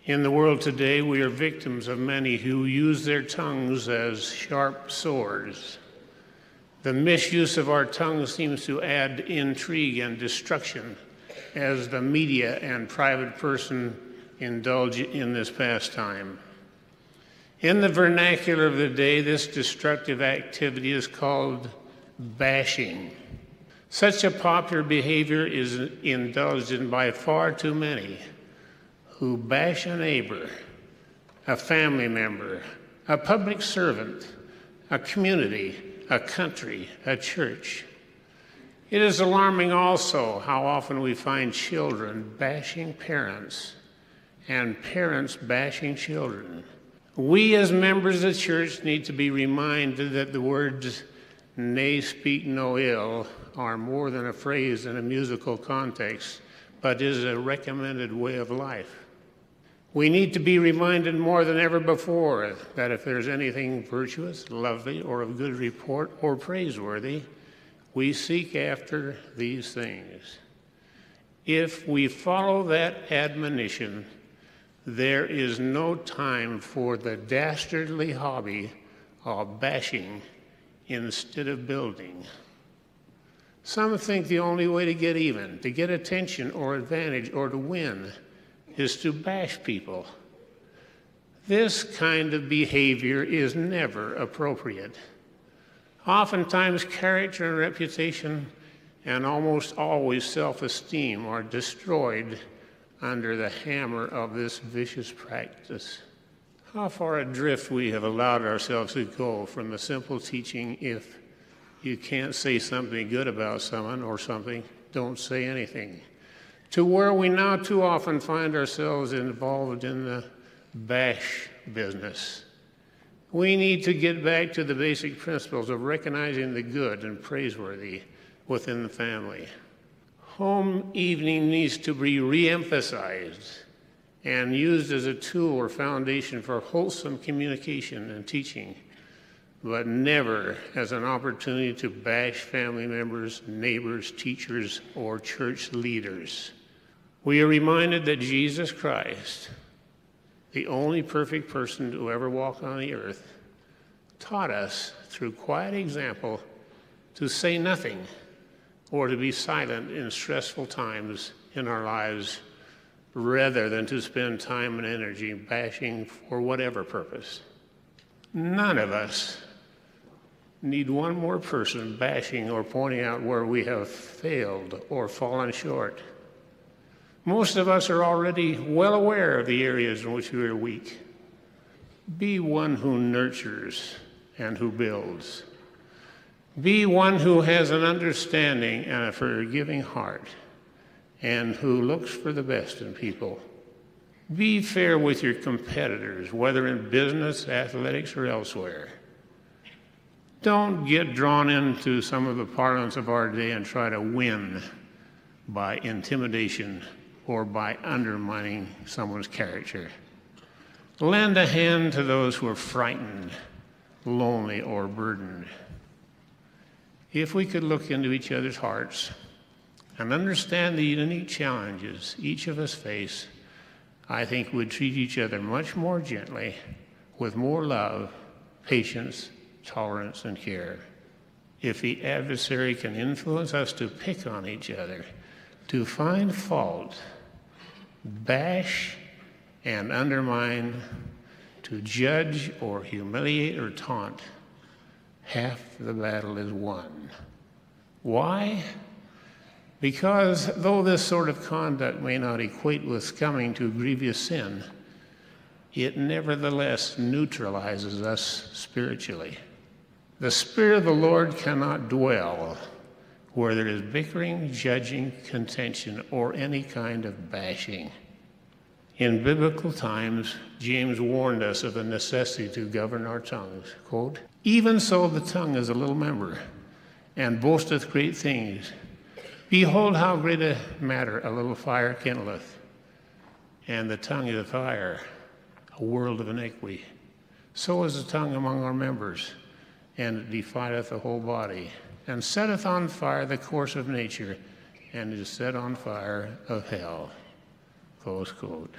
In the world today, we are victims of many who use their tongues as sharp swords. The misuse of our tongues seems to add intrigue and destruction as the media and private person indulge in this pastime. In the vernacular of the day, this destructive activity is called bashing. Such a popular behavior is indulged in by far too many who bash a neighbor, a family member, a public servant, a community, a country, a church. It is alarming also how often we find children bashing parents and parents bashing children. We as members of the church need to be reminded that the words, "Nay, speak no ill," are more than a phrase in a musical context, but is a recommended way of life. We need to be reminded more than ever before that if there's anything virtuous, lovely, or of good report, or praiseworthy, we seek after these things. If we follow that admonition, there is no time for the dastardly hobby of bashing instead of building. Some think the only way to get even, to get attention or advantage, or to win is to bash people. This kind of behavior is never appropriate. Oftentimes, character and reputation, and almost always self-esteem, are destroyed under the hammer of this vicious practice. How far adrift we have allowed ourselves to go from the simple teaching, if you can't say something good about someone or something, don't say anything, to where we now too often find ourselves involved in the bash business. We need to get back to the basic principles of recognizing the good and praiseworthy within the family. Home evening needs to be re-emphasized and used as a tool or foundation for wholesome communication and teaching, but never as an opportunity to bash family members, neighbors, teachers, or church leaders. We are reminded that Jesus Christ, the only perfect person to ever walk on the earth, taught us through quiet example to say nothing or to be silent in stressful times in our lives, rather than to spend time and energy bashing for whatever purpose. None of us need one more person bashing or pointing out where we have failed or fallen short. Most of us are already well aware of the areas in which we are weak. Be one who nurtures and who builds. Be one who has an understanding and a forgiving heart, and who looks for the best in people. Be fair with your competitors, whether in business, athletics, or elsewhere. Don't get drawn into some of the parlance of our day and try to win by intimidation or by undermining someone's character. Lend a hand to those who are frightened, lonely, or burdened. If we could look into each other's hearts and understand the unique challenges each of us face, I think we'd treat each other much more gently, with more love, patience, tolerance, and care. If the adversary can influence us to pick on each other, to find fault, bash and undermine, to judge or humiliate or taunt, half the battle is won. Why? Because though this sort of conduct may not equate with coming to grievous sin, it nevertheless neutralizes us spiritually. The Spirit of the Lord cannot dwell where there is bickering, judging, contention, or any kind of bashing. In biblical times, James warned us of the necessity to govern our tongues. Quote, "Even so the tongue is a little member, and boasteth great things. Behold how great a matter a little fire kindleth. And the tongue is a fire, a world of iniquity. So is the tongue among our members, and it defileth the whole body, and setteth on fire the course of nature, and is set on fire of hell." Close quote.